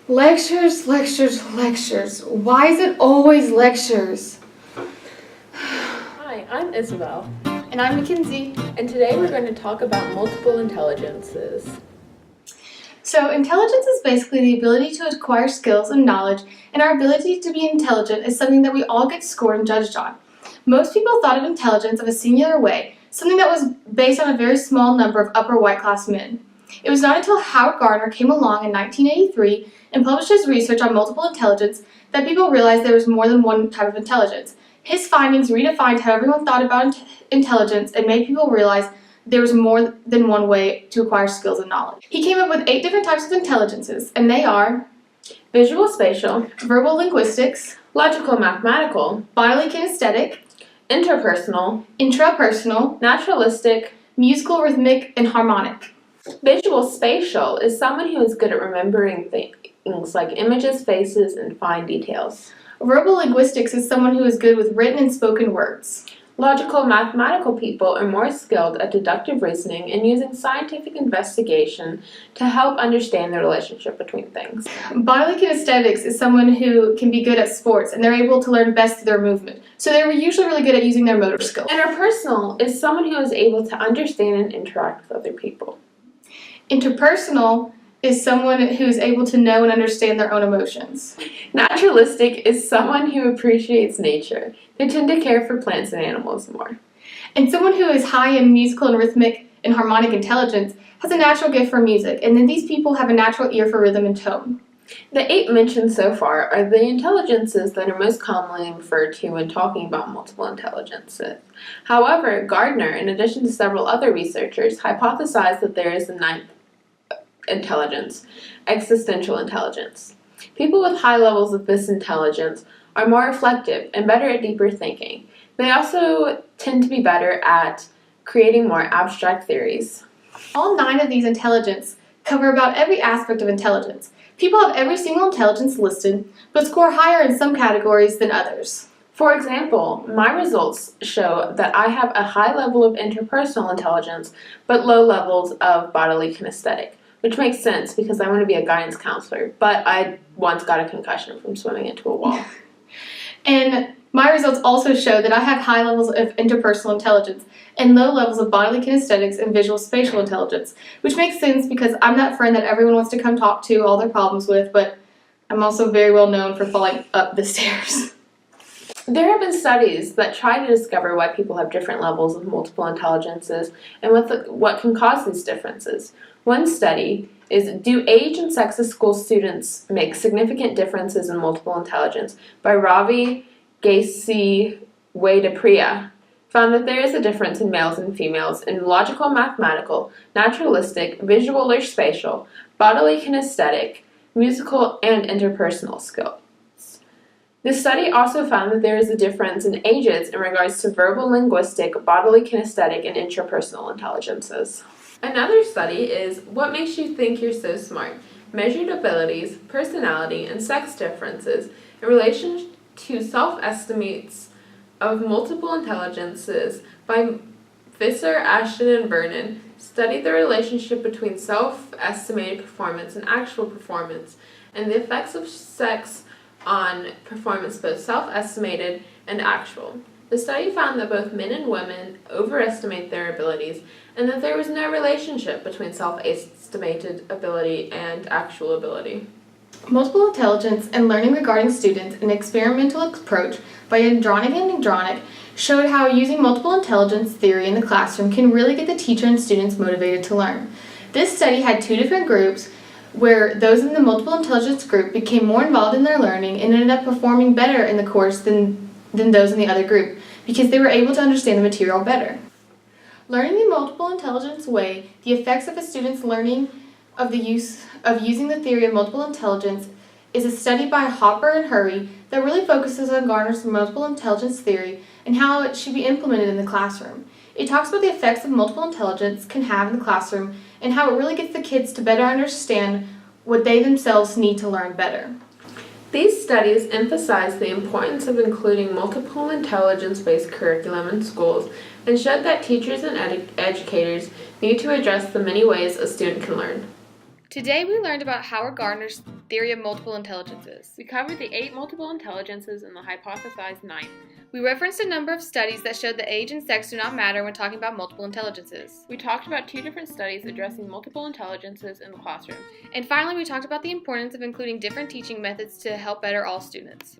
Lectures, lectures, lectures. Why is it always lectures? Hi, I'm Isabel, And I'm Mackenzie. and today we're going to talk about multiple intelligences. So, intelligence is basically the ability to acquire skills and knowledge, and our ability to be intelligent is something that we all get scored and judged on. Most people thought of intelligence in a singular way, something that was based on a very small number of upper white class men. It was not until Howard Gardner came along in 1983 and published his research on multiple intelligence that people realized there was more than one type of intelligence. His findings redefined how everyone thought about intelligence and made people realize there was more than one way to acquire skills and knowledge. He came up with 8 different types of intelligences, and they are Visual spatial, verbal linguistics, logical mathematical, bodily kinesthetic, interpersonal, intrapersonal, naturalistic. musical, rhythmic, and harmonic. Visual spatial is someone who is good at remembering things like images, faces, and fine details. Verbal linguistics is someone who is good with written and spoken words. Logical mathematical people are more skilled at deductive reasoning and using scientific investigation to help understand the relationship between things. Bodily kinesthetics is someone who can be good at sports and they're able to learn best through their movement. So they're usually really good at using their motor skills. Interpersonal is someone who is able to understand and interact with other people. Interpersonal is someone who is able to know and understand their own emotions. Naturalistic is someone who appreciates nature. They tend to care for plants and animals more. And someone who is high in musical and rhythmic and harmonic intelligence has a natural gift for music, and then these people have a natural ear for rhythm and tone. The 8 mentioned so far are the intelligences that are most commonly referred to when talking about multiple intelligences. However, Gardner, in addition to several other researchers, hypothesized that there is a 9th intelligence, existential intelligence. People with high levels of this intelligence are more reflective and better at deeper thinking. They also tend to be better at creating more abstract theories. All 9 of these intelligence cover about every aspect of intelligence. People have every single intelligence listed, but score higher in some categories than others. For example, my results show that I have a high level of interpersonal intelligence, but low levels of bodily kinesthetic, which makes sense because I want to be a guidance counselor, but I once got a concussion from swimming into a wall. And my results also show that I have high levels of interpersonal intelligence and low levels of bodily kinesthetics and visual spatial intelligence, which makes sense because I'm that friend that everyone wants to come talk to all their problems with, but I'm also very well known for falling up the stairs. There have been studies that try to discover why people have different levels of multiple intelligences and what can cause these differences. One study is, do age and sex of school students make significant differences in multiple intelligence? By Ravi Gacy-Wadepriya, found that there is a difference in males and females in logical, mathematical, naturalistic, visual or spatial, bodily kinesthetic, musical, and interpersonal skills. This study also found that there is a difference in ages in regards to verbal, linguistic, bodily kinesthetic, and intrapersonal intelligences. Another study is what makes you think you're so smart? Measured abilities, personality, and sex differences in relation to self-estimates of multiple intelligences by Visser, Ashton, and Vernon studied the relationship between self-estimated performance and actual performance and the effects of sex on performance, both self-estimated and actual. The study found that both men and women overestimate their abilities and that there was no relationship between self-estimated ability and actual ability. Multiple intelligence and learning regarding students, an experimental approach by Andronic and Andronic, showed how using multiple intelligence theory in the classroom can really get the teacher and students motivated to learn. This study had 2 different groups where those in the multiple intelligence group became more involved in their learning and ended up performing better in the course than those in the other group because they were able to understand the material better. Learning the multiple intelligence way, the effects of a student's learning of the use of using the theory of multiple intelligence is a study by Hopper and Hurry that really focuses on Gardner's multiple intelligence theory and how it should be implemented in the classroom. It talks about the effects of multiple intelligence can have in the classroom and how it really gets the kids to better understand what they themselves need to learn better. These studies emphasize the importance of including multiple intelligence-based curriculum in schools and showed that teachers and educators need to address the many ways a student can learn. Today we learned about Howard Gardner's theory of multiple intelligences. We covered the 8 multiple intelligences and the hypothesized 9th. We referenced a number of studies that showed that age and sex do not matter when talking about multiple intelligences. We talked about 2 different studies addressing multiple intelligences in the classroom. And finally, we talked about the importance of including different teaching methods to help better all students.